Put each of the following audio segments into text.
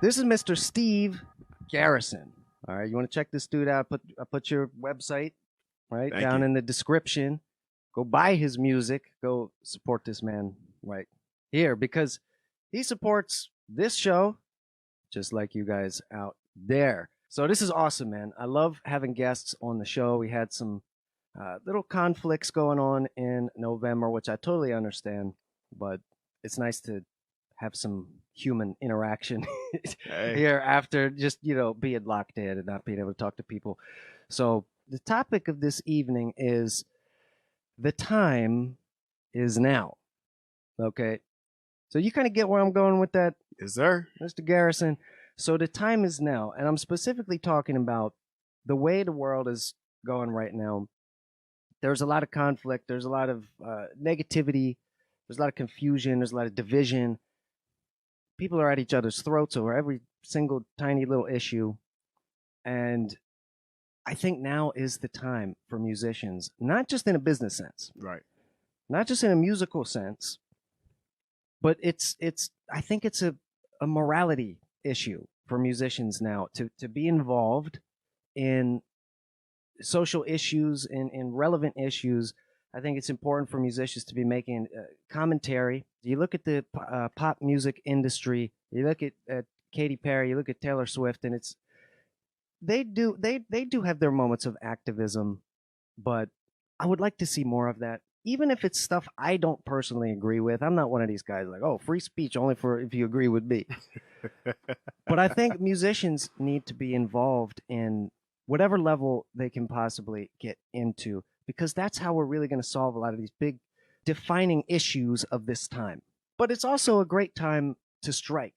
This is Mr. Steve Garrison. All right, you want to check this dude out? I put your website right Thank down you. in the description. Go buy his music. Go support this man right here because he supports this show just like you guys out there. So this is awesome, man. I love having guests on the show. We had some little conflicts going on in November, which I totally understand, but it's nice to have some human interaction Hey, here after just, being locked in and not being able to talk to people. So the topic of this evening is the time is now. Okay. So you kind of get where I'm going with that, yes, sir. Mr. Garrison. So the time is now, and I'm specifically talking about the way the world is going right now. There's a lot of conflict. There's a lot of negativity. There's a lot of confusion. There's a lot of division. People are at each other's throats over every single tiny little issue. And I think now is the time for musicians, not just in a business sense, Right. not just in a musical sense, but I think it's a morality issue for musicians now to be involved in social issues, in relevant issues. I think it's important for musicians to be making commentary. You look at the pop music industry, you look at Katy Perry, you look at Taylor Swift, and they do have their moments of activism, but I would like to see more of that. Even if it's stuff I don't personally agree with. I'm not one of these guys like, oh, free speech only for if you agree with me. But I think musicians need to be involved in whatever level they can possibly get into, because that's how we're really going to solve a lot of these big defining issues of this time. But it's also a great time to strike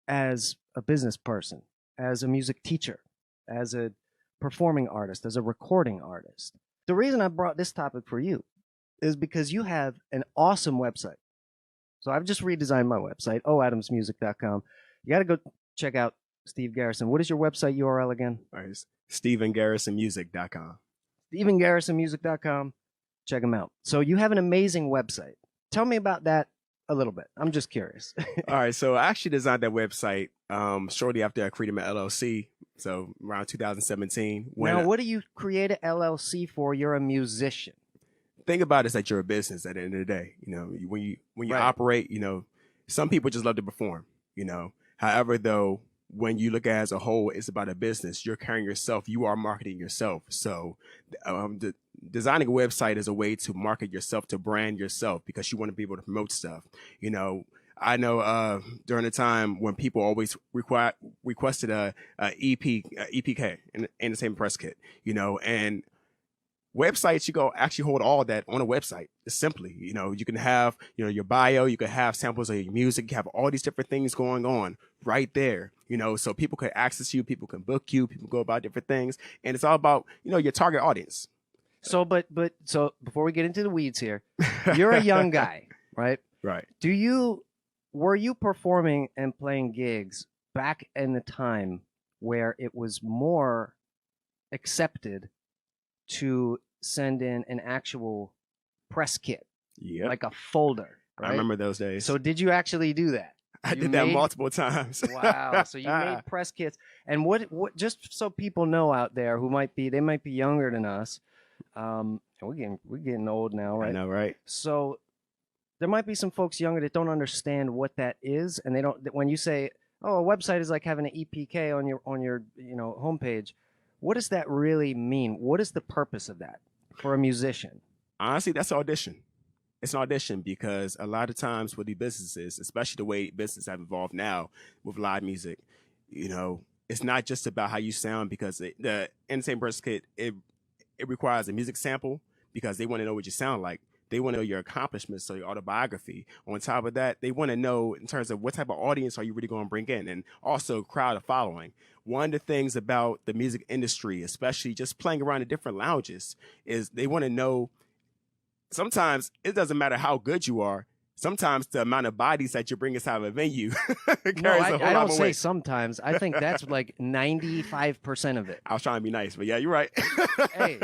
as a business person, as a music teacher, as a performing artist, as a recording artist. The reason I brought this topic for you is because you have an awesome website. So I've just redesigned my website, oadamsmusic.com. You got to go check out Steve Garrison. What is your website URL again? All right. It's StephenGarrisonMusic.com. StephenGarrisonMusic.com. Check them out. So you have an amazing website. Tell me about that a little bit. I'm just curious. All right. So I actually designed that website shortly after I created my LLC. So around 2017. Now, what do you create an LLC for? You're a musician. Think about it as that you're a business at the end of the day. When you Right. operate, some people just love to perform. However, though, when you look at it as a whole, it's about a business. You're carrying yourself. You are marketing yourself. So designing a website is a way to market yourself, to brand yourself, because you want to be able to promote stuff. I know during the time when people always requested a EPK, an entertainment press kit, and websites, you go actually hold all that on a website. It's simply, you can have, your bio, you can have samples of your music, you have all these different things going on right there, so people can access you, people can book you, people go about different things. And it's all about, your target audience. So, so before we get into the weeds here, you're a young guy, right? Right. Were you performing and playing gigs back in the time where it was more accepted to send in an actual press kit, Yeah. like a folder, right? I remember those days. So did you actually do that? I did that multiple times. Wow. So you made press kits. And what just so people know out there who might be younger than us. We're getting old now, right? I know, right? So there might be some folks younger that don't understand what that is, and they don't. When you say, "Oh, a website is like having an EPK on your homepage," what does that really mean? What is the purpose of that for a musician? Honestly, that's an audition. It's an audition because a lot of times with the businesses, especially the way businesses have evolved now with live music, it's not just about how you sound, because the entertainment press kit, it requires a music sample because they want to know what you sound like. They want to know your accomplishments, so your autobiography. On top of that, they want to know in terms of what type of audience are you really going to bring in, and also crowd of following. One of the things about the music industry, especially just playing around in different lounges, is they want to know, sometimes it doesn't matter how good you are. Sometimes the amount of bodies that you bring inside of a venue carries No, a whole I lot don't of say weight. sometimes. I think that's like 95% of it. I was trying to be nice, but yeah, you're right. Hey,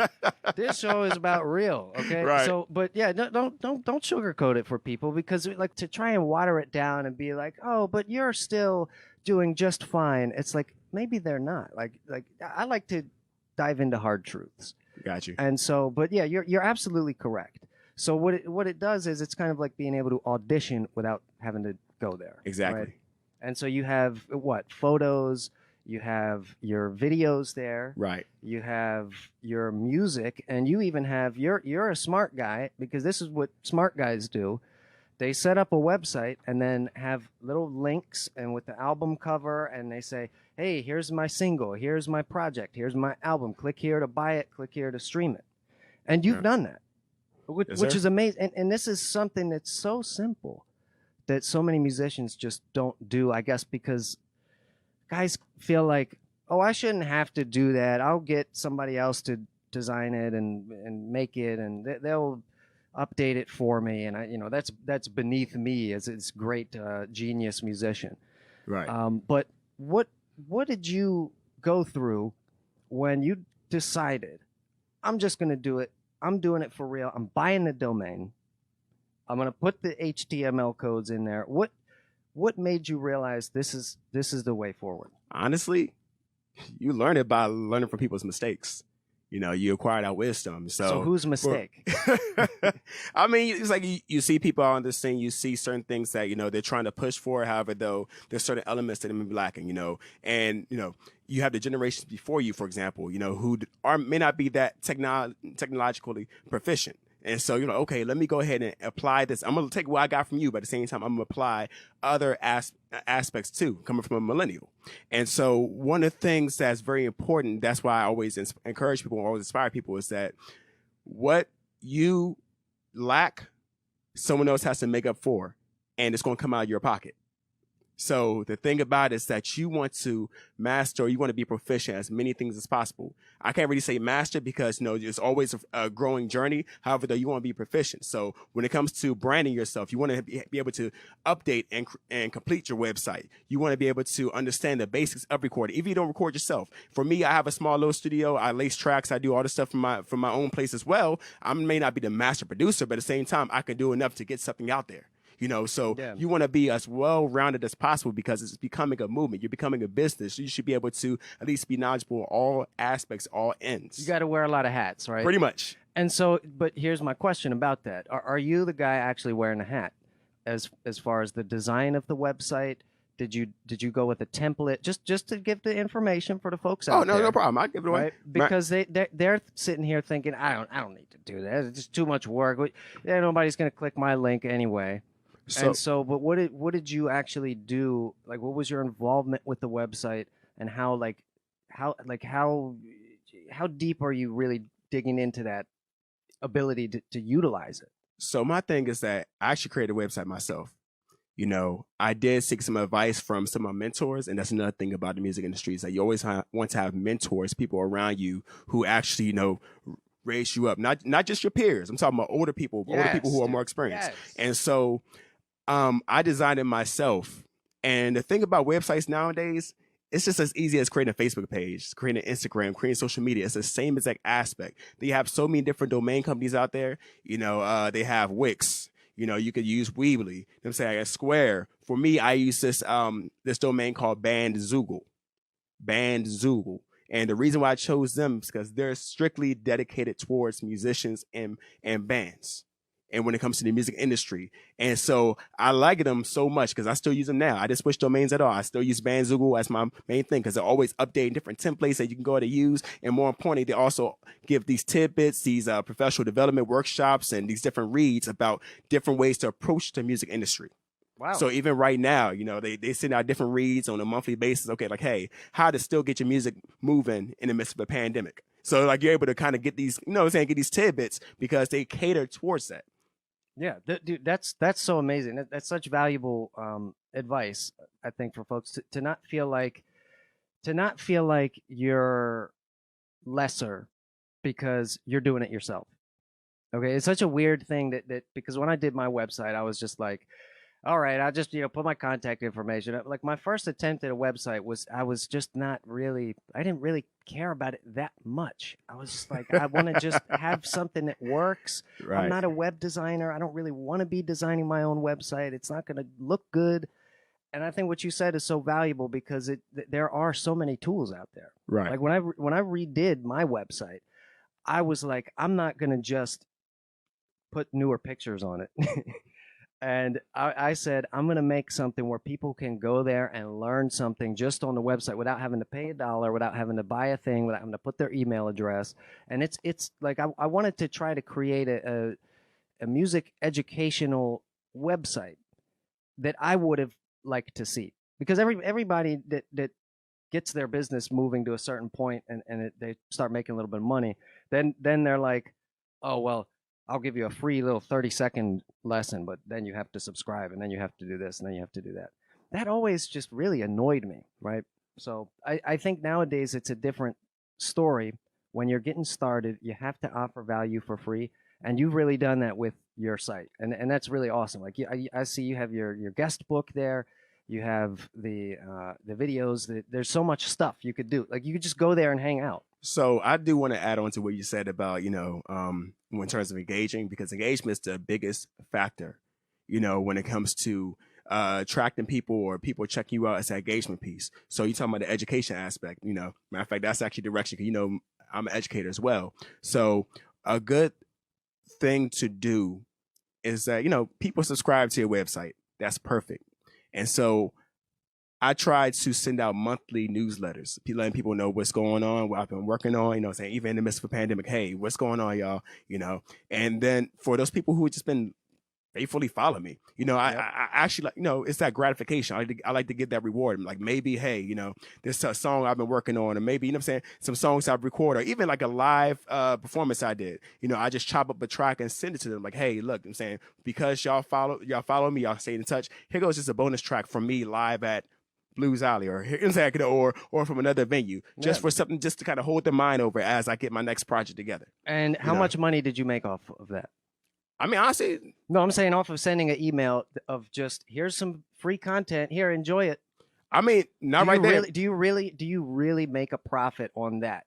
this show is about real, okay? Right. So, but yeah, don't sugarcoat it for people, because we like to try and water it down and be like, oh, but you're still doing just fine. It's like maybe they're not. Like I like to dive into hard truths. Got you. And so, but yeah, you're absolutely correct. So what it does is it's kind of like being able to audition without having to go there. Exactly. Right? And so you have what photos, you have your videos there, Right. you have your music, and you even have you're a smart guy because this is what smart guys do. They set up a website and then have little links and with the album cover, and they say, hey, here's my single, here's my project, here's my album, click here to buy it, click here to stream it. And you've done that, which is amazing. And this is something that's so simple that so many musicians just don't do, I guess, because guys feel like, oh, I shouldn't have to do that. I'll get somebody else to design it and make it, and they'll update it for me. And that's beneath me as this great genius musician. Right. But what did you go through when you decided, I'm just going to do it? I'm doing it for real. I'm buying the domain. I'm going to put the HTML codes in there. What made you realize this is the way forward? Honestly, you learn it by learning from people's mistakes. You acquire that wisdom. So whose mistake? I mean, it's like you see people on this thing, you see certain things that, they're trying to push for. However, though, there's certain elements that may be lacking, and, you have the generations before you, for example, who may not be that technologically proficient. And so, okay, let me go ahead and apply this. I'm going to take what I got from you, but at the same time, I'm going to apply other aspects too, coming from a millennial. And so one of the things that's very important, that's why I always encourage people, always inspire people, is that what you lack, someone else has to make up for, and it's going to come out of your pocket. So the thing about it is that you want to master, or you want to be proficient as many things as possible. I can't really say master because, it's always a growing journey. However, though, you want to be proficient. So when it comes to branding yourself, you want to be able to update and complete your website. You want to be able to understand the basics of recording, even if you don't record yourself. For me, I have a small little studio. I lace tracks. I do all the stuff from my own place as well. I may not be the master producer, but at the same time, I can do enough to get something out there. So you want to be as well-rounded as possible because it's becoming a movement. You're becoming a business. You should be able to at least be knowledgeable all aspects, all ends. You got to wear a lot of hats, right? Pretty much. And so, but here's my question about that. Are you the guy actually wearing a hat as far as the design of the website? Did you go with a template just to give the information for the folks out there? Oh, no problem. I'll give it away. Right? Because they're sitting here thinking, I don't need to do that. It's just too much work. Nobody's going to click my link anyway. But what did you actually do? Like, what was your involvement with the website, and how deep are you really digging into that ability to utilize it? So my thing is that I actually created a website myself. I did seek some advice from some of my mentors, and that's another thing about the music industry is that you always want to have mentors, people around you who actually, raise you up, not just your peers. I'm talking about older people who are more experienced. Yes. And so I designed it myself. And the thing about websites nowadays, it's just as easy as creating a Facebook page, creating an Instagram, creating social media. It's the same exact aspect. They have so many different domain companies out there. They have Wix. You could use Weebly. I'm saying I got Square. For me, I use this domain called Bandzoogle. And the reason why I chose them is because they're strictly dedicated towards musicians and bands. And when it comes to the music industry. And so I like them so much because I still use them now. I didn't switch domains at all. I still use Bandzoogle as my main thing because they're always updating different templates that you can go ahead and use. And more importantly, they also give these tidbits, these professional development workshops, and these different reads about different ways to approach the music industry. Wow. So even right now, they send out different reads on a monthly basis. Okay, like, hey, how to still get your music moving in the midst of a pandemic. So like you're able to kind of get these, get these tidbits because they cater towards that. Yeah, dude, that's so amazing. That's such valuable advice, I think, for folks to not feel like you're lesser because you're doing it yourself. Okay, it's such a weird thing that because when I did my website, I was just like, all right, I'll just put my contact information. Like my first attempt at a website I didn't really care about it that much. I was just like, I want to just have something that works. Right. I'm not a web designer. I don't really want to be designing my own website. It's not going to look good. And I think what you said is so valuable because there are so many tools out there. Right. Like when I redid my website, I was like, I'm not gonna just put newer pictures on it. And I said, I'm going to make something where people can go there and learn something just on the website without having to pay $1, without having to buy a thing, without having to put their email address. And it's like I wanted to try to create a music educational website that I would have liked to see. Because everybody that gets their business moving to a certain point and they start making a little bit of money, then they're like, oh, well, I'll give you a free little 30-second lesson, but then you have to subscribe, and then you have to do this, and then you have to do that. That always just really annoyed me, right? So I think nowadays it's a different story. When you're getting started, you have to offer value for free, and you've really done that with your site, and that's really awesome. Like I see you have your guest book there, you have the videos. There's so much stuff you could do. Like you could just go there and hang out. So I do want to add on to what you said about, in terms of engaging, because engagement is the biggest factor, when it comes to attracting people or people checking you out as an engagement piece. So you're talking about the education aspect, matter of fact, that's actually direction, because, I'm an educator as well. So a good thing to do is that, people subscribe to your website. That's perfect. And so I tried to send out monthly newsletters, letting people know what's going on, what I've been working on, saying even in the midst of a pandemic, hey, what's going on, y'all, and then for those people who have just been faithfully follow me, I actually it's that gratification. I like to get that reward. Like maybe, hey, there's a song I've been working on, or maybe, I'm saying, some songs I've recorded, or even like a live performance I did, I just chop up a track and send it to them. Like, hey, look, I'm saying, because y'all follow me, y'all stay in touch. Here goes just a bonus track from me live at Blues Alley, or from another venue, just for something, just to kind of hold the mind over as I get my next project together. And how much money did you make off of that? I mean, honestly, no, I'm saying off of sending an email of just, here's some free content here, enjoy it. I mean, not right there. Do you really make a profit on that?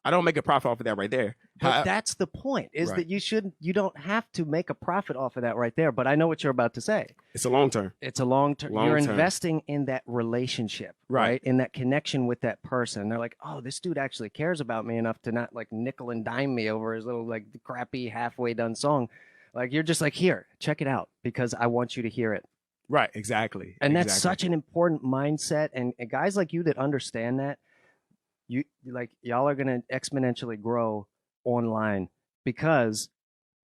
I don't make a profit off of that right there. But that's the point, is that you don't have to make a profit off of that right there. But I know what you're about to say. It's a long term. It's a long term. You're investing in that relationship, right? In that connection with that person. They're like, oh, this dude actually cares about me enough to not like nickel and dime me over his little like crappy halfway done song. Like you're just like, here, check it out because I want you to hear it. Right, exactly. And that's such an important mindset. And guys like you that understand that, y'all are going to exponentially grow online because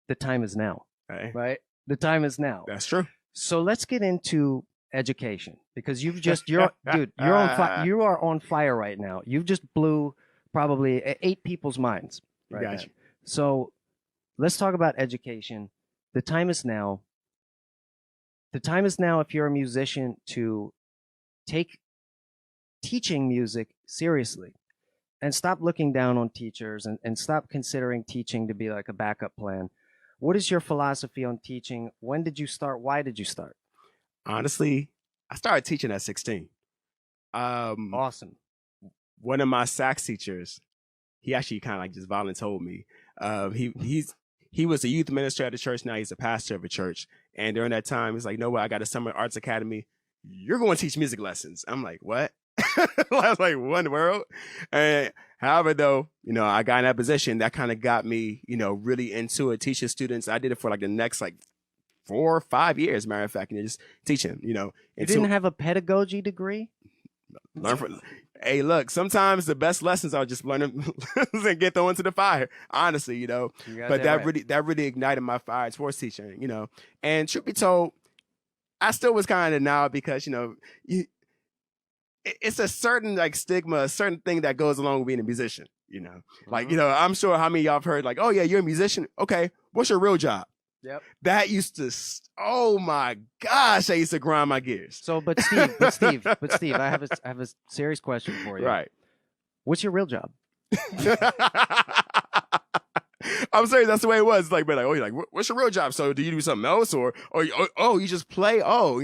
the time is now, right? The time is now. That's true. So let's get into education because dude, you are on fire right now. You've just blew probably 8 people's minds right now. So let's talk about education. The time is now. The time is now if you're a musician to take teaching music seriously and stop looking down on teachers and stop considering teaching to be like a backup plan. What is your philosophy on teaching? When did you start? Why did you start? Honestly, I started teaching at 16. Awesome. One of my sax teachers, he actually kind of like just voluntold me. He was a youth minister at the church. Now he's a pastor of a church. And during that time, he's like, no way, I got a summer arts academy. You're going to teach music lessons. I'm like, what? I was like, what in the world? And however, though, I got in that position, that kind of got me, really into it, teaching students. I did it for like the next like 4 or 5 years, matter of fact, and just teaching, You didn't have a pedagogy degree? Learn from. Hey, look, sometimes the best lessons are just learning and get thrown into the fire, honestly, But that really ignited my fire towards teaching, And truth be told, I still was kind of now because, it's a certain like stigma, a certain thing that goes along with being a musician, Like, I'm sure how many of y'all have heard like, oh yeah, you're a musician. Okay, what's your real job? Yep. That used to, oh my gosh, I used to grind my gears. So, but Steve, I have a serious question for you. Right. What's your real job? I'm serious. That's the way it was. It's like, man, like, oh, you're like, what's your real job? So do you do something else, or you just play? Oh,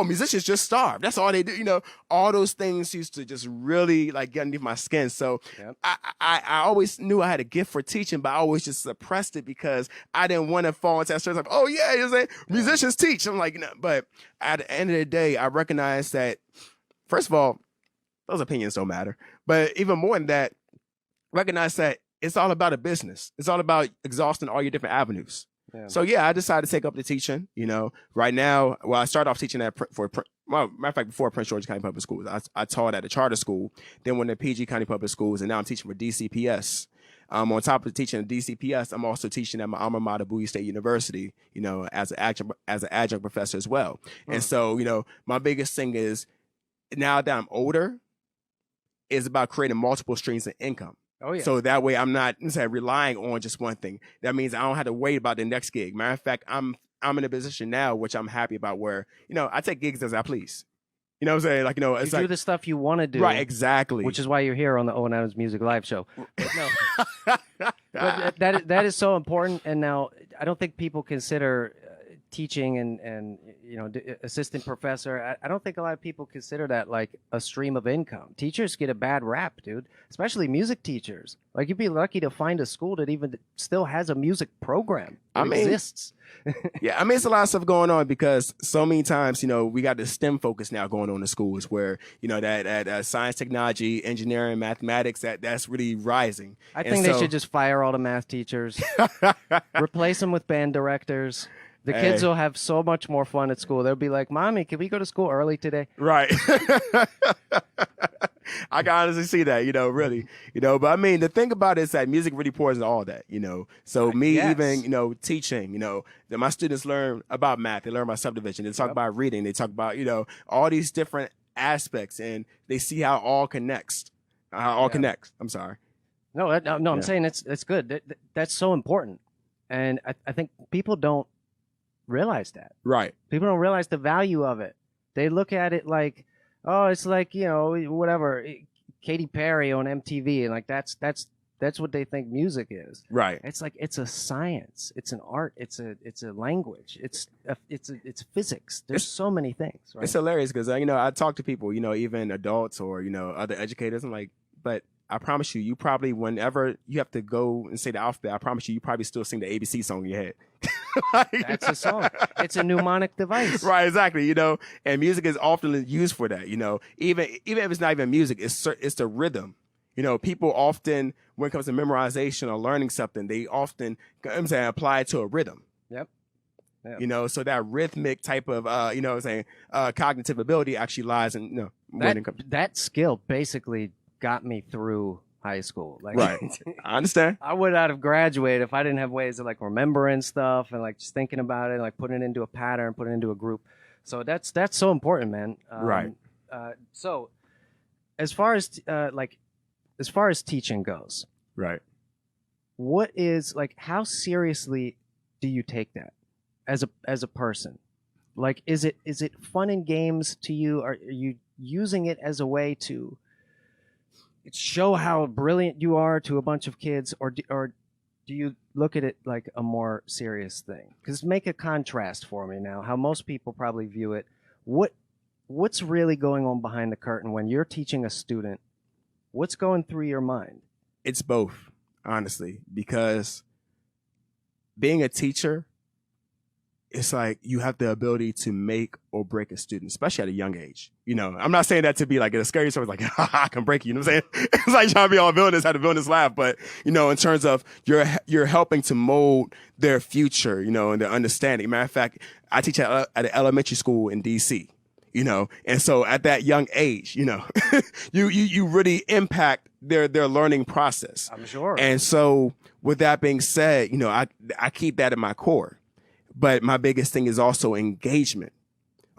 musicians just starve. That's all they do. All those things used to just really like get underneath my skin. So Yep. I always knew I had a gift for teaching, but I always just suppressed it because I didn't want to fall into that sort of like, oh yeah, musicians teach. I'm like, but at the end of the day, I recognize that first of all, those opinions don't matter. But even more than that, recognize that it's all about a business. It's all about exhausting all your different avenues. Yeah. So yeah, I decided to take up the teaching. Right now, well, I started off teaching matter of fact, before Prince George County Public Schools, I taught at a charter school, then went to PG County Public Schools, and now I'm teaching for DCPS. On top of teaching at DCPS, I'm also teaching at my alma mater, Bowie State University, as an adjunct professor as well. And so, my biggest thing is now that I'm older, is about creating multiple streams of income. Oh yeah. So that way I'm not relying on just one thing. That means I don't have to wait about the next gig. Matter of fact, I'm in a position now which I'm happy about where, I take gigs as I please. You know what I'm saying? Like, it's you like do the stuff you want to do. Right, exactly. Which is why you're here on the Owen Adams Music Live Show. But that is so important. And now I don't think people consider teaching and assistant professor. I don't think a lot of people consider that like a stream of income. Teachers get a bad rap, dude, especially music teachers. Like you'd be lucky to find a school that even still has a music program that exists. Yeah, it's a lot of stuff going on because so many times, we got the STEM focus now going on in schools where, that science, technology, engineering, mathematics, that's really rising. I think they should just fire all the math teachers, replace them with band directors. The kids will have so much more fun at school. They'll be like, Mommy, can we go to school early today? Right. I can honestly see that, really. But the thing about it is that music really pours into all that, So even, teaching, that my students learn about math. They learn about subdivision. They talk about reading. They talk about, all these different aspects. And they see how it all connects. Connects. I'm sorry. No, I'm saying it's good. That's so important. And I think people don't realize that. Right. People don't realize the value of it. They look at it like, oh, it's like, whatever, Katy Perry on MTV, and like that's what they think music is. Right. It's like it's a science, it's an art, it's a language, it's physics. There's so many things. Right? It's hilarious because I talk to people, even adults or other educators. I'm like, but I promise you probably whenever you have to go and say the alphabet, I promise you probably still sing the ABC song in your head. That's a song. It's a mnemonic device. Right, exactly. And music is often used for that. Even if it's not even music, it's the rhythm. People often, when it comes to memorization or learning something, they often apply it to a rhythm. Yep. So that rhythmic type of cognitive ability actually lies in that skill basically got me through high school. Like, right. I understand. I would not have graduated if I didn't have ways of like remembering stuff and like just thinking about it, and, like putting it into a pattern, putting it into a group. So that's so important, man. Right. So as far as teaching goes, right. What is like, how seriously do you take that as a person? Like, is it fun and games to you? Are you using it as a way to show how brilliant you are to a bunch of kids, or do you look at it like a more serious thing? Because make a contrast for me now, how most people probably view it. What's really going on behind the curtain when you're teaching a student? What's going through your mind? It's both, honestly, because being a teacher, it's like you have the ability to make or break a student, especially at a young age. I'm not saying that to be like a scary story, like, I can break you. You know what I'm saying? It's like trying to be all villainous, how the villainous laugh. But, in terms of you're helping to mold their future, and their understanding. Matter of fact, I teach at an elementary school in D.C., and so at that young age, you really impact their learning process. I'm sure. And so with that being said, I keep that in my core. But my biggest thing is also engagement.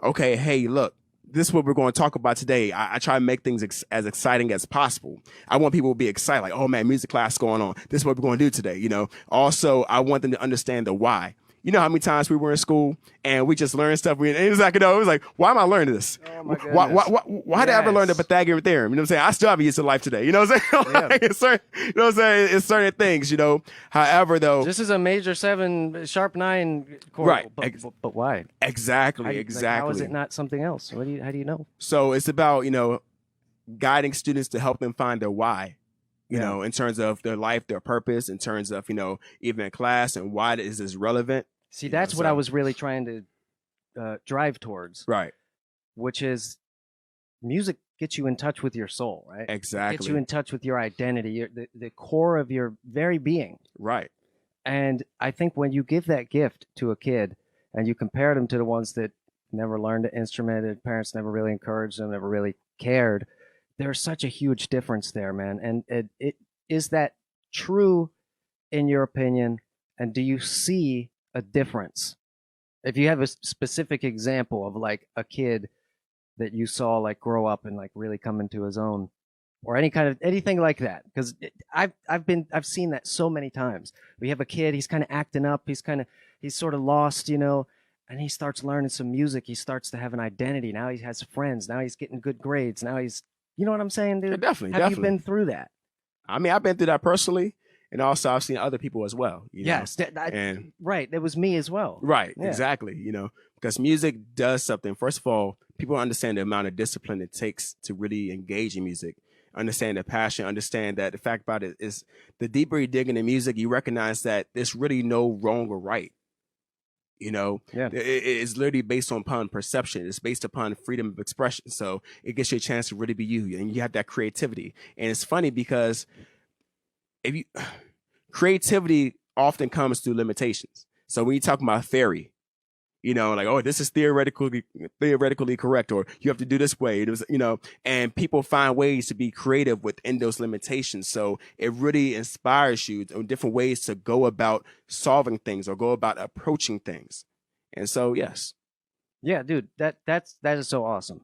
Okay, hey, look, this is what we're going to talk about today. I try to make things as exciting as possible. I want people to be excited, like, oh man, music class going on. This is what we're going to do today. Also, I want them to understand the why. You know how many times we were in school and we just learned stuff. And it was like, it was like, why am I learning this? Oh my goodness. Why did I ever learn the Pythagorean theorem? You know what I'm saying? I still haven't used it in life today. You know what I'm saying? Like, it's certain, you know what I'm saying? It's certain things, However, though. This is a major 7, sharp 9 chord. Right. But why? Exactly. Like, how is it not something else? How do you know? So it's about, guiding students to help them find their why. In terms of their life, their purpose, in terms of, even in class and why is this relevant. See, that's what I was really trying to drive towards. Right. Which is music gets you in touch with your soul, right? Exactly. It gets you in touch with your identity, the core of your very being. Right. And I think when you give that gift to a kid and you compare them to the ones that never learned an instrument, their parents never really encouraged them, never really cared, there's such a huge difference there, man. And it is that true in your opinion? And do you see a difference? If you have a specific example of like a kid that you saw like grow up and like really come into his own, or anything like that, because I've seen that so many times. We have a kid, he's kind of acting up, he's sort of lost, and he starts learning some music. He starts to have an identity. Now he has friends. Now he's getting good grades. Now he's, you know what I'm saying, dude? Yeah, definitely. Have you been through that? I mean, I've been through that personally, and also I've seen other people as well. Yes, right. That was me as well. Right, yeah. Exactly. Because music does something. First of all, people understand the amount of discipline it takes to really engage in music. Understand the passion. Understand that the fact about it is, the deeper you dig into music, you recognize that there's really no wrong or right. It's literally based upon perception. It's based upon freedom of expression. So it gives you a chance to really be you, and you have that creativity. And it's funny because creativity often comes through limitations. So when you talk about theory, like, oh, this is theoretically correct, or you have to do this way. It was, and people find ways to be creative within those limitations. So it really inspires you in different ways to go about solving things or go about approaching things. And so, yes. Yeah, dude, that is so awesome.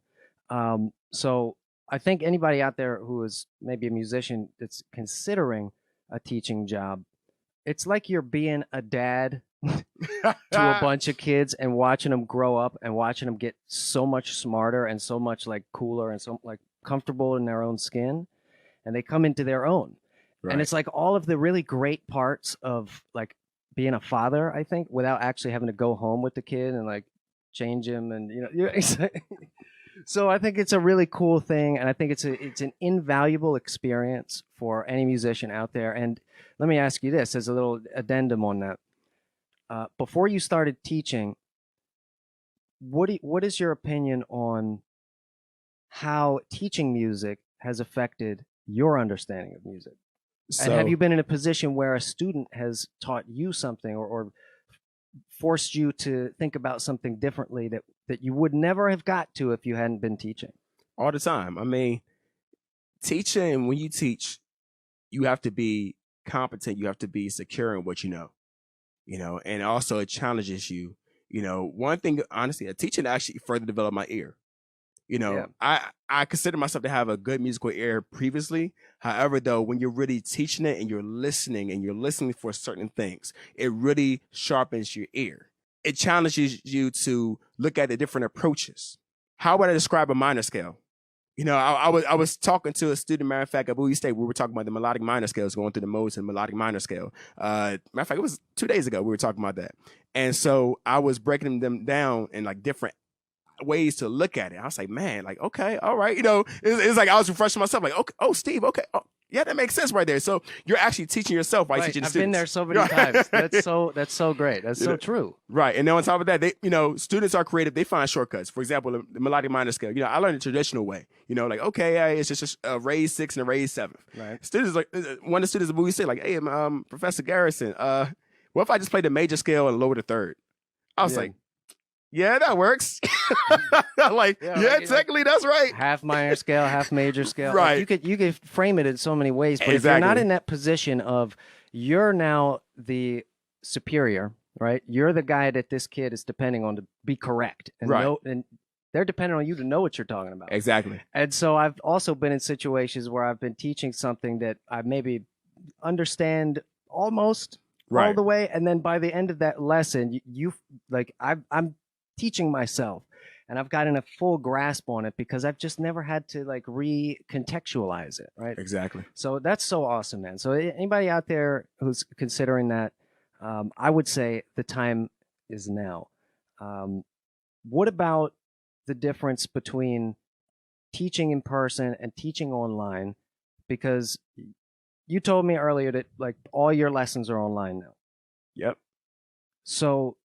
So I think anybody out there who is maybe a musician that's considering a teaching job, it's like you're being a dad to a bunch of kids and watching them grow up and watching them get so much smarter and so much like cooler and so like comfortable in their own skin, and they come into their own. Right. And it's like all of the really great parts of like being a father, I think, without actually having to go home with the kid and like change him and so I think it's a really cool thing, and I think it's an invaluable experience for any musician out there. And let me ask you this as a little addendum on that. Before you started teaching, what is your opinion on how teaching music has affected your understanding of music? And have you been in a position where a student has taught you something or forced you to think about something differently that you would never have got to if you hadn't been teaching? All the time. I mean, teaching, when you teach, you have to be competent. You have to be secure in what you know, and also it challenges you. One thing, honestly, teaching actually further developed my ear. I consider myself to have a good musical ear previously. However, though, when you're really teaching it and you're listening for certain things, it really sharpens your ear. It challenges you to look at the different approaches. How would I describe a minor scale? I was talking to a student, matter of fact, at Bowie State. We were talking about the melodic minor scales, going through the modes and melodic minor scale. Matter of fact, it was 2 days ago we were talking about that. And so I was breaking them down in like different ways to look at it. I was like, man, like, okay, all right. It's like I was refreshing myself, like, okay, oh, Steve, okay. Oh, yeah, that makes sense right there. So you're actually teaching yourself by teaching the students. I've been there so many times. That's so great. That's so true. Right. And then on top of that, they, students are creative. They find shortcuts. For example, the melodic minor scale, I learned the traditional way, like, okay, it's just a raised 6 and a raised 7. Right. Students like, one of the students at Bowie State, like, hey, Professor Garrison, what if I just play the major scale and lower the third? I was like, yeah, that works. Technically that's right. Half minor scale, half major scale. Right. Like you could frame it in so many ways, but if you're not in that position of you're now the superior, right? You're the guy that this kid is depending on to be correct. And and they're dependent on you to know what you're talking about. Exactly. And so I've also been in situations where I've been teaching something that I maybe understand almost, all Right. the way, and then by the end of that lesson, you like I'm teaching myself, and I've gotten a full grasp on it because I've just never had to like recontextualize it, right? Exactly. So that's so awesome, man. So anybody out there who's considering that, I would say the time is now. Um, what about the difference between teaching in person and teaching online? Because you told me earlier that like all your lessons are online now. Yep. So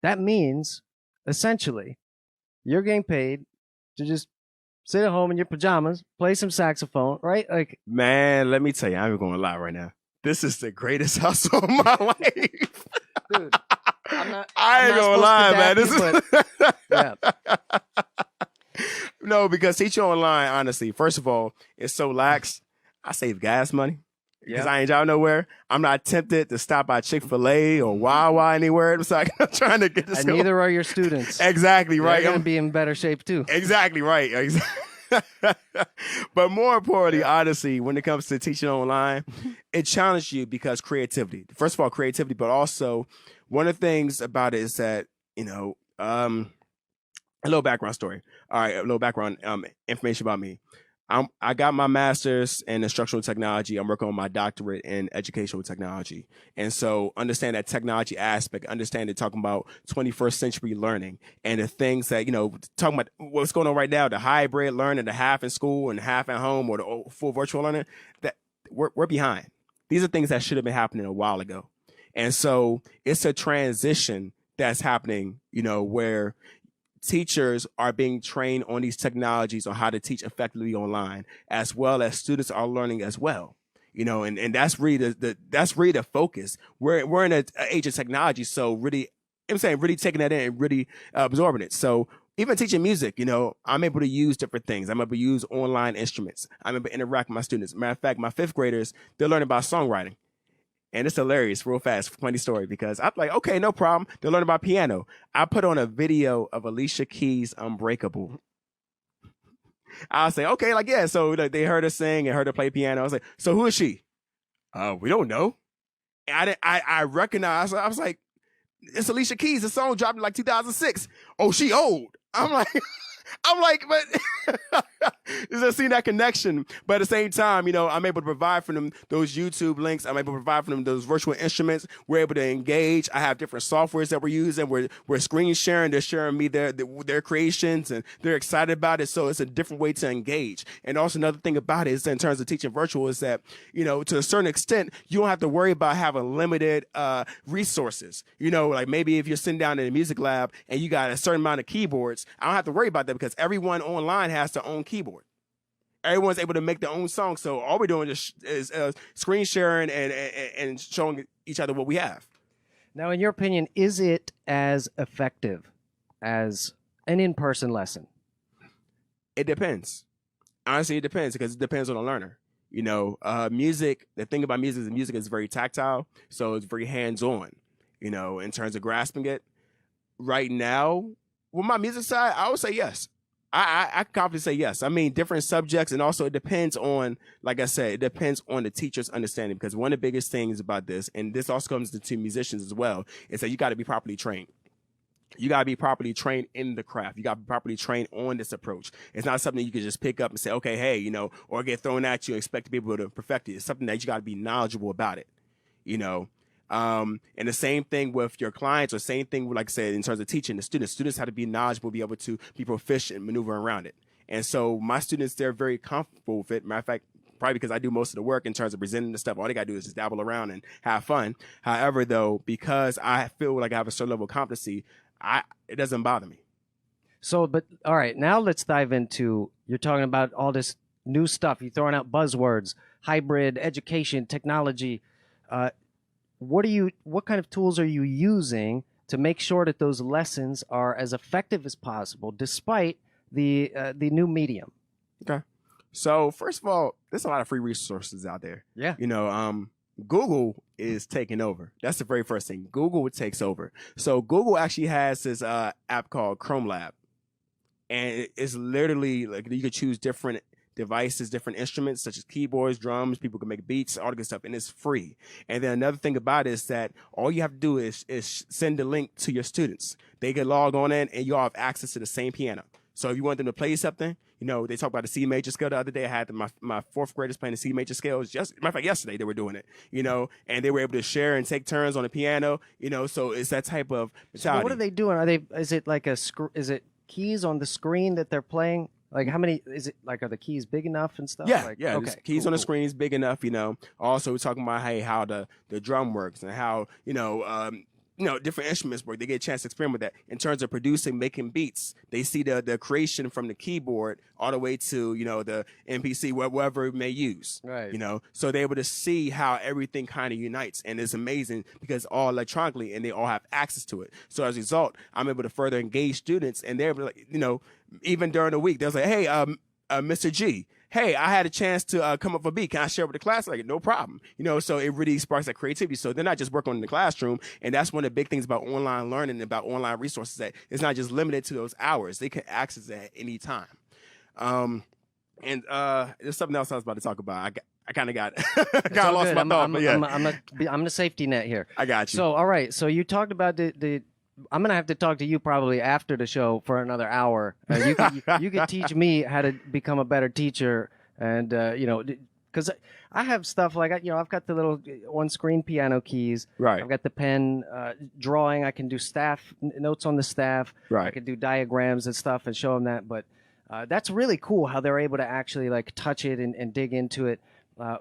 that means essentially you're getting paid to just sit at home in your pajamas, play some saxophone, right? Like, Man, let me tell you, I'm even going to lie right now. This is the greatest hustle of my life. dude, I'm I ain't not gonna supposed lie, to man. dap you, but yeah, No, because teaching online, honestly, first of all, it's so lax. I save gas money because yeah. I ain't out nowhere. I'm not tempted to stop by Chick-fil-A or Wawa anywhere. It's like I'm trying to get this. And neither are your students. Exactly They're right. going to be in better shape too. Exactly right. But more importantly, honestly, when it comes to teaching online, it challenges you because creativity. First of all, creativity, but also one of the things about it is that, a little background story. All right, a little background information about me. I got my master's in instructional technology. I'm working on my doctorate in educational technology. And so understand that technology aspect, understand talking about 21st century learning and the things that, talking about what's going on right now, the hybrid learning, the half in school and half at home or the full virtual learning, that we're behind. These are things that should have been happening a while ago. And so it's a transition that's happening, where teachers are being trained on these technologies on how to teach effectively online, as well as students are learning as well. And that's really that's really the focus. We're in an age of technology, so really, I'm saying really taking that in and really absorbing it. So even teaching music, I'm able to use different things. I'm able to use online instruments. I'm able to interact with my students. Matter of fact, my fifth graders, they're learning about songwriting. And it's hilarious, real fast, funny story, because I'm like, okay, no problem. They're learning about piano. I put on a video of Alicia Keys' Unbreakable. I was like, okay, like, yeah. So they heard her sing and heard her play piano. I was like, so who is she? We don't know. And I recognized, I was like, it's Alicia Keys. The song dropped in like 2006. Oh, she old. I'm like, but just seeing that connection. But at the same time, I'm able to provide for them those YouTube links. I'm able to provide for them those virtual instruments. We're able to engage. I have different softwares that we're using. We're screen sharing. They're sharing me their creations, and they're excited about it. So it's a different way to engage. And also another thing about it is in terms of teaching virtual is that, to a certain extent, you don't have to worry about having limited resources. Like maybe if you're sitting down in a music lab and you got a certain amount of keyboards, I don't have to worry about that because everyone online has their own keyboard. Everyone's able to make their own song. So all we're doing is screen sharing and showing each other what we have. Now, in your opinion, is it as effective as an in-person lesson? It depends. Honestly, it depends because it depends on the learner. Music, the thing about music is very tactile. So it's very hands-on, in terms of grasping it. Right now, with my music side, I would say yes. I confidently say yes. I mean, different subjects, and also it depends on, like I said, it depends on the teacher's understanding. Because one of the biggest things about this, and this also comes to musicians as well, is that you got to be properly trained. You got to be properly trained in the craft. You got to be properly trained on this approach. It's not something you can just pick up and say, okay, hey, or get thrown at you and expect to be able to perfect it. It's something that you got to be knowledgeable about it, And the same thing with your clients, or same thing, like I said, in terms of teaching the students. Students have to be knowledgeable, be able to be proficient, maneuver around it. And so my students, they're very comfortable with it. Matter of fact, probably because I do most of the work in terms of presenting the stuff. All they got to do is just dabble around and have fun. However, though, because I feel like I have a certain level of competency, it doesn't bother me. So, but all right, now let's dive into, you're talking about all this new stuff. You're throwing out buzzwords, hybrid, education, technology. What kind of tools are you using to make sure that those lessons are as effective as possible, despite the new medium? Okay. So first of all, there's a lot of free resources out there. Yeah. Google is taking over. That's the very first thing. Google takes over. So Google actually has this app called Chrome Lab, and it's literally like you could choose different devices, different instruments such as keyboards, drums. People can make beats, all the good stuff, and it's free. And then another thing about it is that all you have to do is send the link to your students. They can log on in, and you all have access to the same piano. So if you want them to play something, they talk about the C major scale the other day. I had my fourth graders playing the C major scale. Just matter of fact, yesterday they were doing it. And they were able to share and take turns on the piano. So it's that type of mentality. So what are they doing? Is it like is it keys on the screen that they're playing? Like how many is it? Like are the keys big enough and stuff? Yeah, like, yeah. Okay, keys on the screen is big enough. Also we're talking about how the drum works and how different instruments work. They get a chance to experiment with that in terms of producing, making beats. They see the creation from the keyboard all the way to the MPC, whatever it may use. Right. So they're able to see how everything kind of unites, and it's amazing because all electronically, and they all have access to it. So as a result, I'm able to further engage students, and they're able to, even during the week, they're like, hey, Mr. G, hey, I had a chance to come up with a beat. Can I share with the class? Like, no problem. So it really sparks that creativity. So they're not just working in the classroom. And that's one of the big things about online learning and about online resources, that it's not just limited to those hours. They can access it at any time. And there's something else I was about to talk about. I kind of got lost my thought. I'm the safety net here. I got you. So all right. So you talked about the I'm gonna have to talk to you probably after the show for another hour. You could teach me how to become a better teacher, and because I have stuff like I've got the little on-screen piano keys. Right. I've got the pen drawing. I can do notes on the staff. Right. I can do diagrams and stuff and show them that. But that's really cool how they're able to actually like touch it and dig into it.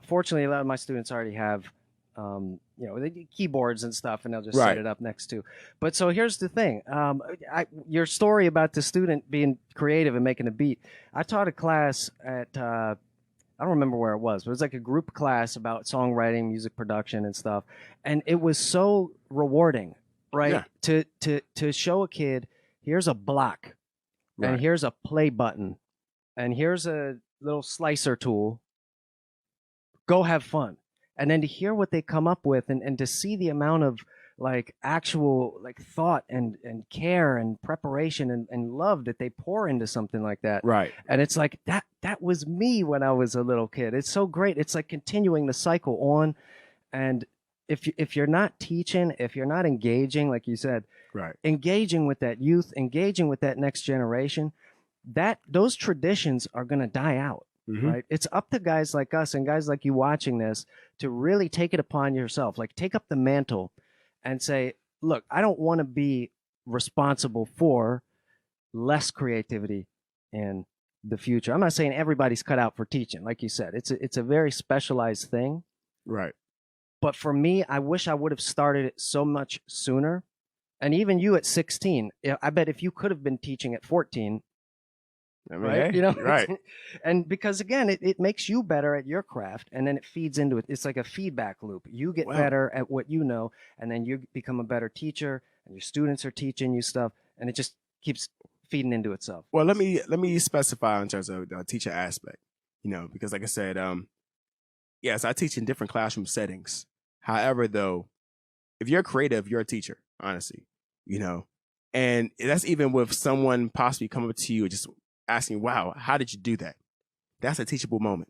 Fortunately, a lot of my students already have. The keyboards and stuff, and they'll just set it up next to. But so here's the thing. Your story about the student being creative and making a beat. I taught a class at, I don't remember where it was, but it was like a group class about songwriting, music production and stuff. And it was so rewarding, right? Yeah. To show a kid, here's a block, and here's a play button, and here's a little slicer tool. Go have fun. And then to hear what they come up with, and to see the amount of like actual like thought and care and preparation and love that they pour into something like that. Right. And it's like that was me when I was a little kid. It's so great. It's like continuing the cycle on. And if you're not teaching, if you're not engaging, like you said, engaging with that youth, engaging with that next generation, those traditions are going to die out. Mm-hmm. Right. It's up to guys like us and guys like you watching this to really take it upon yourself, like take up the mantle and say, look, I don't want to be responsible for less creativity in the future. I'm not saying everybody's cut out for teaching. Like you said, it's a very specialized thing. Right. But for me, I wish I would have started it so much sooner. And even you at 16, I bet if you could have been teaching at 14, right? Right. And because again, it makes you better at your craft, and then it feeds into it. It's like a feedback loop. You get better at what you know, and then you become a better teacher, and your students are teaching you stuff, and it just keeps feeding into itself. Well, let me specify in terms of the teacher aspect, because like I said, yes, I teach in different classroom settings. However, though, if you're creative, you're a teacher, honestly, and that's even with someone possibly coming up to you just asking, wow, how did you do that? That's a teachable moment.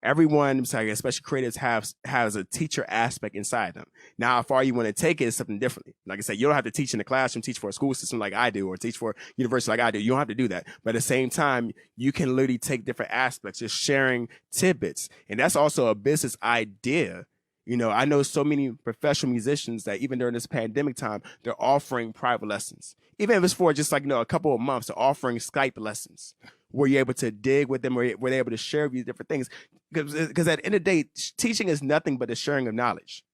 Everyone, especially creatives, has a teacher aspect inside them. Now, how far you want to take it is something differently. Like I said, you don't have to teach in the classroom, teach for a school system like I do, or teach for a university like I do. You don't have to do that. But at the same time, you can literally take different aspects, just sharing tidbits. And that's also a business idea. I know so many professional musicians that even during this pandemic time, they're offering private lessons. Even if it's for just like, a couple of months, they're offering Skype lessons where you're able to dig with them, where they're able to share these different things. Because at the end of the day, teaching is nothing but the sharing of knowledge.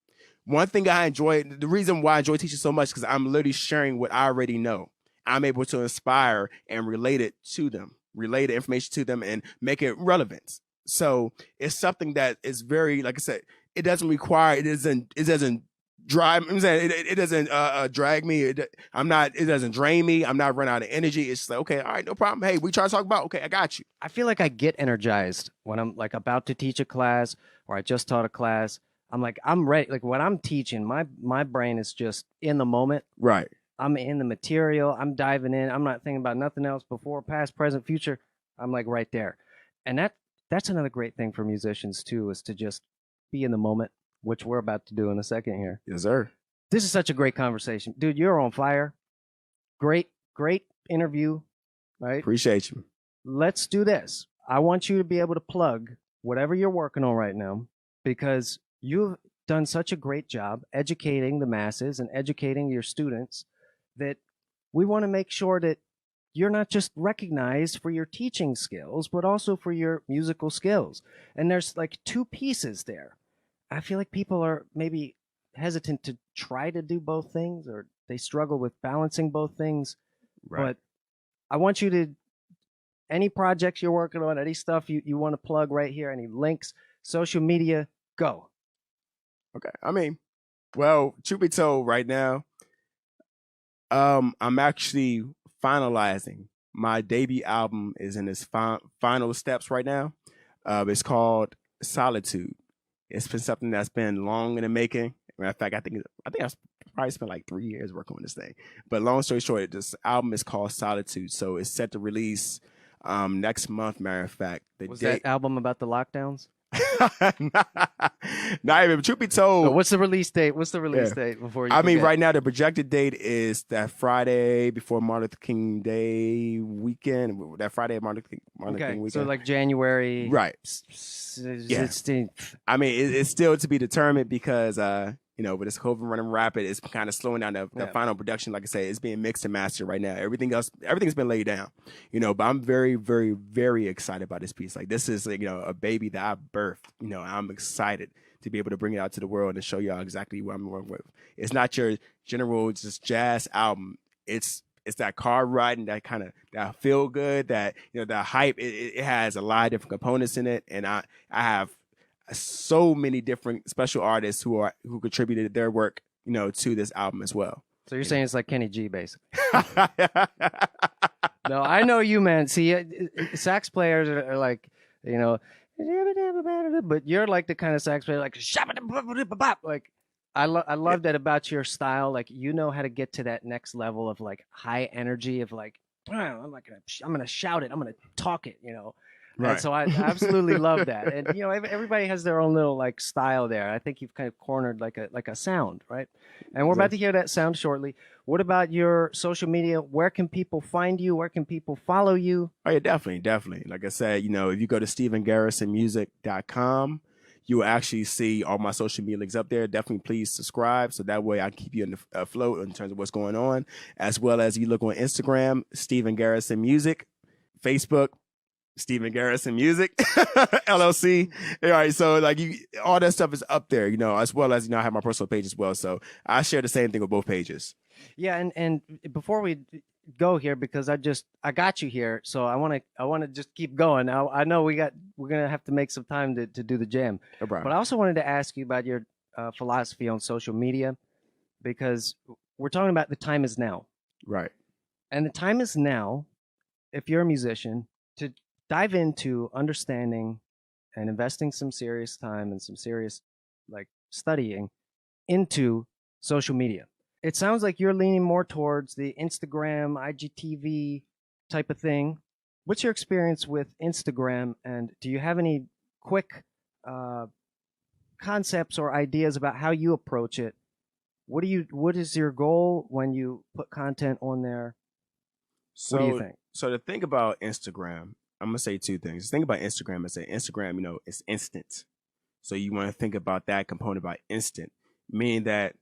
One thing I enjoy, the reason why I enjoy teaching so much, because I'm literally sharing what I already know. I'm able to inspire and relate it to them, relate the information to them and make it relevant. So it's something that is very, like I said, it doesn't require, it doesn't drive, I'm saying it doesn't drag me. It doesn't drain me. I'm not running out of energy. It's just like, okay, all right, no problem. Hey, we try to talk about, okay, I got you. I feel like I get energized when I'm like about to teach a class or I just taught a class. I'm like, I'm ready. Like when I'm teaching, my brain is just in the moment. Right. I'm in the material. I'm diving in. I'm not thinking about nothing else before, past, present, future. I'm like right there. And that's another great thing for musicians too, is to just be in the moment, which we're about to do in a second here. Yes, sir. This is such a great conversation, dude. You're on fire. Great interview. Right. Appreciate you. Let's do this. I want you to be able to plug whatever you're working on right now, because you've done such a great job educating the masses and educating your students that we want to make sure that you're not just recognized for your teaching skills, but also for your musical skills. And there's like two pieces there. I feel like people are maybe hesitant to try to do both things, or they struggle with balancing both things. Right. But I want you to, any projects you're working on, any stuff you want to plug right here, any links, social media, go. Okay. I mean, well, truth be told, right now, I'm actually finalizing. My debut album is in its final steps right now. It's called Solitude. It's been something that's been long in the making. Matter of fact, I think I've probably spent like 3 years working on this thing. But long story short, this album is called Solitude. So it's set to release next month. Matter of fact, Was that album about the lockdowns? Not even. Truth be told, so what's the release date? What's the release date before you? I mean, right now the projected date is that Friday before Martin Luther King Day weekend. That Friday Martin King weekend. So like January, right? 16th. I mean, it's still to be determined because with this COVID running rapid, it's kind of slowing down the final production. Like I say, it's being mixed and mastered right now. Everything's been laid down, but I'm very, very, very excited about this piece. Like this is a baby that I birthed. I'm excited to be able to bring it out to the world and show y'all exactly what I'm working with. It's not your general just jazz album. It's that car riding, that kind of that feel good, that that hype. It has a lot of different components in it, and I have so many different special artists who contributed their work, to this album as well. So you're saying it's like Kenny G, basically. No, I know you, man. See, sax players are like, but you're like the kind of sax player like I love that about your style. Like how to get to that next level of like high energy of like I'm gonna shout it, I'm gonna talk it, Right. And so I absolutely love that. And everybody has their own little like style there. I think you've kind of cornered like a sound, right? And we're about to hear that sound shortly. What about your social media? Where can people find you? Where can people follow you? Oh yeah, definitely. Like I said, if you go to StephenGarrisonMusic.com, you will actually see all my social media links up there. Definitely please subscribe, so that way I can keep you in the afloat in terms of what's going on. As well as you look on Instagram, Stephen Garrison Music, Facebook, Stephen Garrison Music, LLC. All right, so like all that stuff is up there, as well as I have my personal page as well. So I share the same thing with both pages. Yeah, and before we go here, because I got you here, so I want to just keep going. I know we're gonna have to make some time to do the jam, no problem. But I also wanted to ask you about your philosophy on social media, because we're talking about the time is now, right? And the time is now, if you're a musician, to dive into understanding and investing some serious time and some serious like studying into social media. It sounds like you're leaning more towards the Instagram, IGTV type of thing. What's your experience with Instagram, and do you have any quick concepts or ideas about how you approach it? What is your goal when you put content on there? So, what do you think? So to think about Instagram, I'm gonna say two things. Think about Instagram and say Instagram, it's instant. So you want to think about that component by instant, meaning that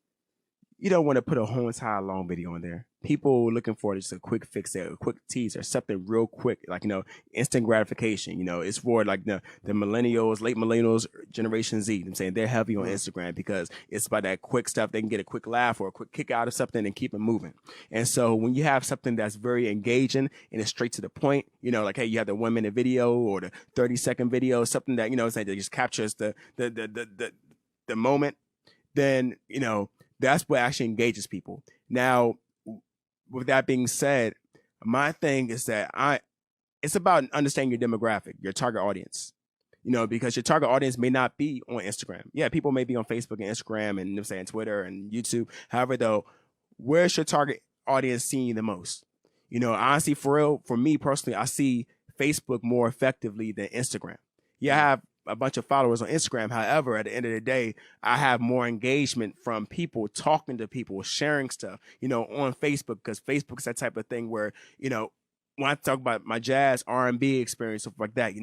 you don't want to put a whole entire long video on there. People looking for just a quick fix, a quick teaser, something real quick, like instant gratification. It's for like the millennials, late millennials, Generation Z. I'm saying they're heavy on Instagram because it's about that quick stuff. They can get a quick laugh or a quick kick out of something and keep it moving. And so when you have something that's very engaging and it's straight to the point, like hey, you have the 1 minute video or the 30-second video, something that that just captures the moment, then that's what actually engages people. Now, with that being said, my thing is that it's about understanding your demographic, your target audience. Because your target audience may not be on Instagram. Yeah, people may be on Facebook and Instagram and I'm saying Twitter and YouTube. However, though, where's your target audience seeing you the most? Honestly, for real, for me personally, I see Facebook more effectively than Instagram. Yeah, I have a bunch of followers on Instagram. However, at the end of the day, I have more engagement from people talking to people, sharing stuff, on Facebook, because Facebook's that type of thing where, when I talk about my jazz R&B experience, stuff like that,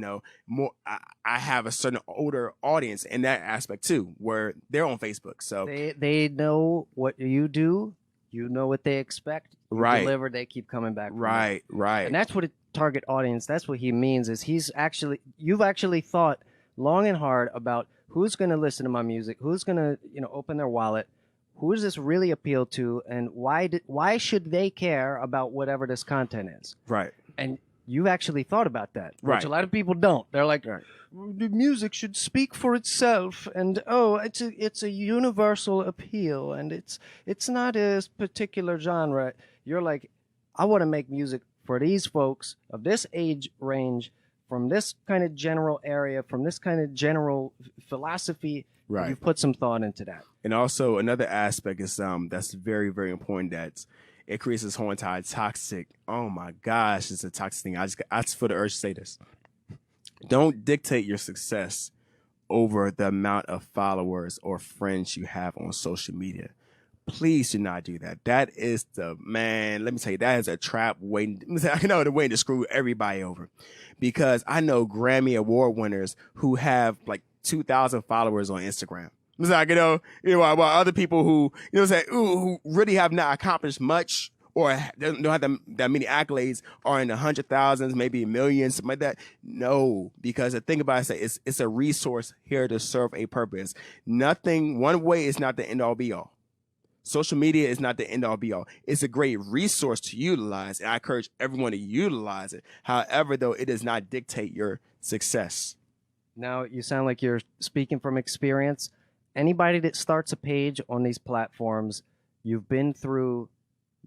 more I have a certain older audience in that aspect too, where they're on Facebook. So they know what you do, you know what they expect, you right, deliver, they keep coming back. right, right, and that's what a target audience. That's what he means. Is you've actually thought long and hard about who's going to listen to my music, who's going to open their wallet, who does this really appeal to, and why should they care about whatever this content is? Right. And you've actually thought about that, right. which a lot of people don't. They're like, right. The music should speak for itself, and it's a universal appeal, and it's not a particular genre. You're like, I want to make music for these folks of this age range, from this kind of general area, from this kind of general philosophy. Right. You've put some thought into that. And also another aspect is that's very, very important, that it creates this whole entire toxic, oh my gosh, it's a toxic thing. I just feel the urge to say this. Don't dictate your success over the amount of followers or friends you have on social media. Please do not do that. That is let me tell you, that is a trap waiting to screw everybody over. Because I know Grammy Award winners who have like 2,000 followers on Instagram. It's like, while other people who, who really have not accomplished much or don't have that many accolades are in the 100,000s, maybe millions, something like that. No, because the thing about it is it's a resource here to serve a purpose. One way is not the end all be all. Social media is not the end all be all. It's a great resource to utilize, and I encourage everyone to utilize it. However, though, it does not dictate your success. Now, you sound like you're speaking from experience. Anybody that starts a page on these platforms, you've been through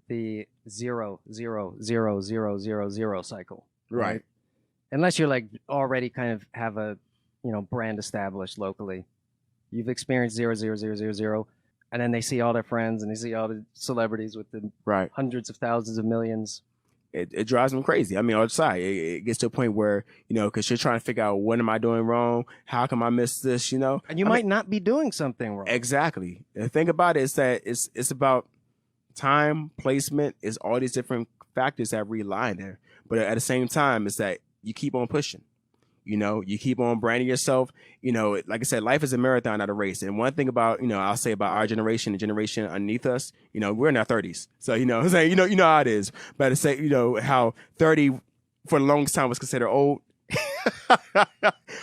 the 0, 0, 0, 0, 0, 0 cycle. Right. Unless you're like already kind of have a, brand established locally. You've experienced 0, 0, 0, 0, 0. And then they see all their friends and they see all the celebrities with the hundreds of thousands of millions. It drives them crazy. I mean, on the side, it gets to a point where, because you're trying to figure out, what am I doing wrong? How come I miss this, And you might not be doing something wrong. Exactly. The thing about it is that it's about time, placement, is all these different factors that rely in there. But at the same time, it's that you keep on pushing. You keep on branding yourself. Like I said, life is a marathon, not a race. And one thing about, I'll say about our generation, the generation underneath us, we're in our 30s. So, I'm saying, you know how it is. But to say, how 30 for the longest time was considered old.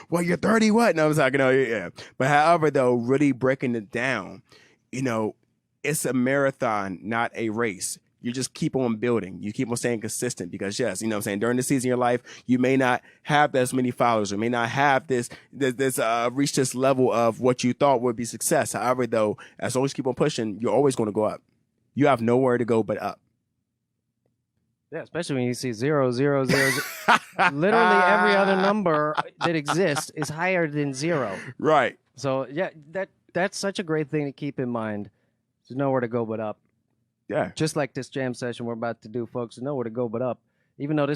Well, you're 30, what? And I was like, yeah. But however, though, really breaking it down, it's a marathon, not a race. You just keep on building. You keep on staying consistent, because yes, during the season of your life, you may not have as many followers, or may not have this reach this level of what you thought would be success. However, though, as long as you keep on pushing, you're always going to go up. You have nowhere to go but up. Yeah, especially when you see 0, 0, 0. Literally every other number that exists is higher than 0. Right. So yeah, that's such a great thing to keep in mind. There's nowhere to go but up. Yeah. Just like this jam session we're about to do, folks, there's nowhere to go but up. Even though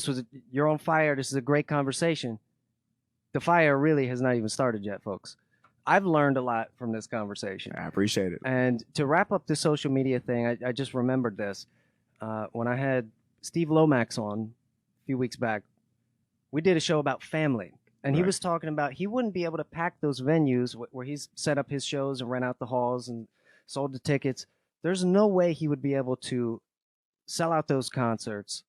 you're on fire, this is a great conversation. The fire really has not even started yet, folks. I've learned a lot from this conversation. I appreciate it. And to wrap up the social media thing, I just remembered this. When I had Steve Lomax on a few weeks back, we did a show about family. And he was talking about he wouldn't be able to pack those venues where he's set up his shows and rent out the halls and sold the tickets. There's no way he would be able to sell out those concerts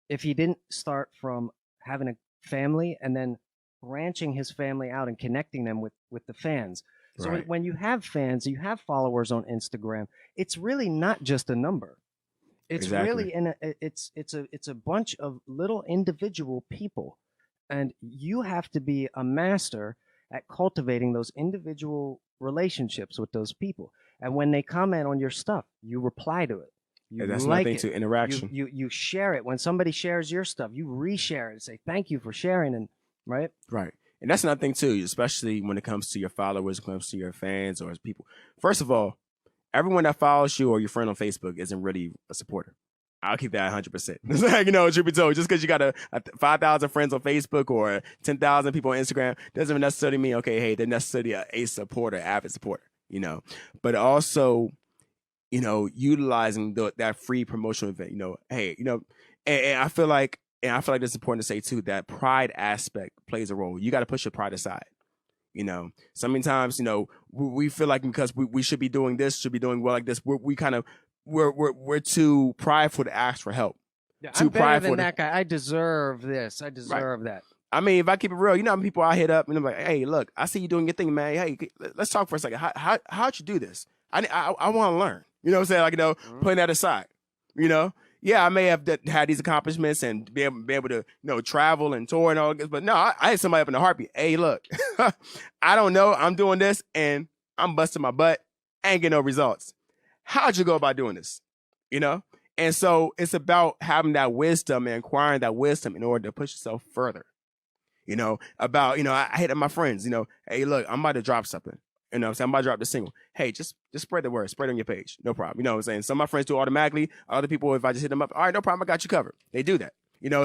if he didn't start from having a family and then branching his family out and connecting them with the fans. So when you have fans, you have followers on Instagram, it's really not just a number. It's really it's a bunch of little individual people, and you have to be a master at cultivating those individual relationships with those people. And when they comment on your stuff, you reply to it. That's nothing to interaction. You share it. When somebody shares your stuff, you reshare it and say thank you for sharing. And right. And that's another thing too, especially when it comes to your followers, when it comes to your fans or people. First of all, everyone that follows you or your friend on Facebook isn't really a supporter. I'll keep that 100%. It's like, truth be told, just because you got a 5,000 friends on Facebook or 10,000 people on Instagram doesn't necessarily mean, okay, hey, they're necessarily a supporter, avid supporter, But also, utilizing that free promotional event, hey, and I feel like it's important to say too that pride aspect plays a role. You got to push your pride aside. So many times, we feel like because we should be doing this, should be doing well like this, we're too prideful to ask for help. Yeah, I'm better than that guy. I deserve this. I deserve that. I mean, if I keep it real, how people I hit up and I'm like, hey, look, I see you doing your thing, man. Hey, let's talk for a second. How'd you do this? I want to learn. You know what I'm saying? Like, putting that aside. Yeah, I may have had these accomplishments and be able to, travel and tour and all this, but no, I had somebody up in a heartbeat. Hey, look, I don't know. I'm doing this and I'm busting my butt. I ain't getting no results. How'd you go about doing this? And so it's about having that wisdom and acquiring that wisdom in order to push yourself further. I hit up my friends, hey, look, I'm about to drop something. I'm about to drop the single. Hey, just spread the word. Spread it on your page. No problem. You know what I'm saying? Some of my friends do automatically. Other people, if I just hit them up, all right, no problem. I got you covered. They do that.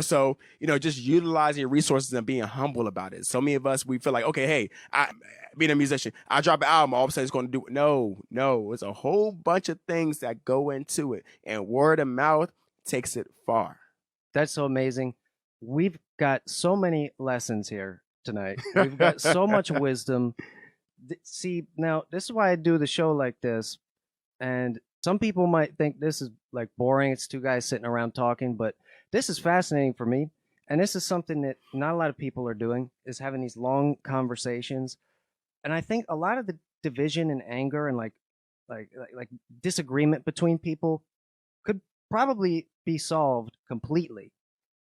So, just utilizing your resources and being humble about it. So many of us, we feel like, okay, hey, being a musician, I drop an album, all of a sudden it's going to do it. No. It's a whole bunch of things that go into it. And word of mouth takes it far. That's so amazing. We've got so many lessons here tonight. We've got so much wisdom. See, now, this is why I do the show like this. And some people might think this is like boring. It's two guys sitting around talking, but this is fascinating for me. And this is something that not a lot of people are doing, is having these long conversations. And I think a lot of the division and anger and like disagreement between people could probably be solved completely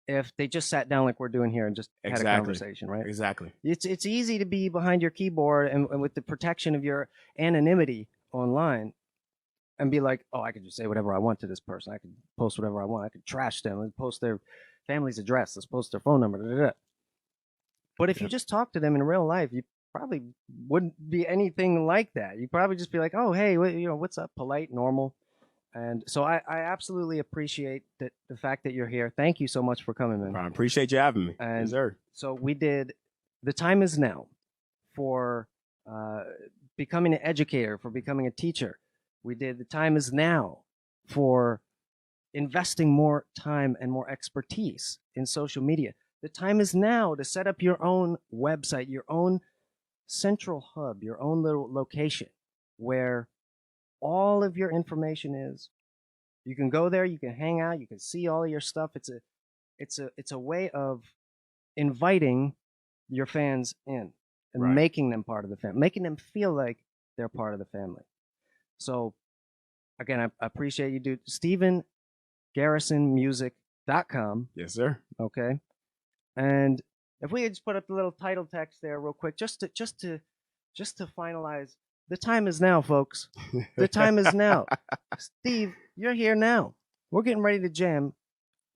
if they just sat down like we're doing here and just had a conversation, right? Exactly. It's easy to be behind your keyboard and with the protection of your anonymity online and be like, oh, I could just say whatever I want to this person. I could post whatever I want. I could trash them and post their family's address. Let's post their phone number. Da, da, da. But if you just talk to them in real life, you probably wouldn't be anything like that. You'd probably just be like, oh, hey, what's up? Polite, normal. And so I absolutely appreciate the fact that you're here. Thank you so much for coming, man. I appreciate you having me. And yes, sir. So we did The Time Is Now for becoming an educator, for becoming a teacher. We did The Time Is Now for investing more time and more expertise in social media. The time is now to set up your own website, your own central hub, your own little location where all of your information is. You can go there, you can hang out, you can see all of your stuff. It's a way of inviting your fans in and making them part of the family, making them feel like they're part of the family. So again, I appreciate you, dude. StephenGarrisonmusic.com. Yes, sir. Okay. And if we could just put up the little title text there real quick, just to finalize. The time is now, folks. The time is now. Steve, you're here now. We're getting ready to jam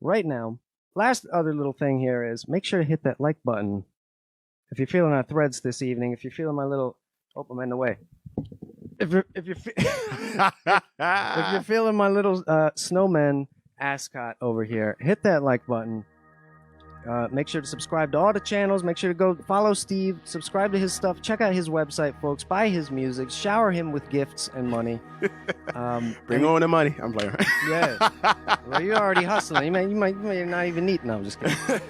right now. Last other little thing here is make sure to hit that like button if you're feeling our threads this evening. If you're feeling my little, oh, I'm in the way. If you're feeling my little snowman ascot over here, hit that like button. Make sure to subscribe to all the channels. Make sure to go follow Steve, subscribe to his stuff, check out his website, folks. Buy his music, shower him with gifts and money. Bring on the money. I'm playing. Yeah. Well, you're already hustling. You may not even eat. No, I'm just kidding.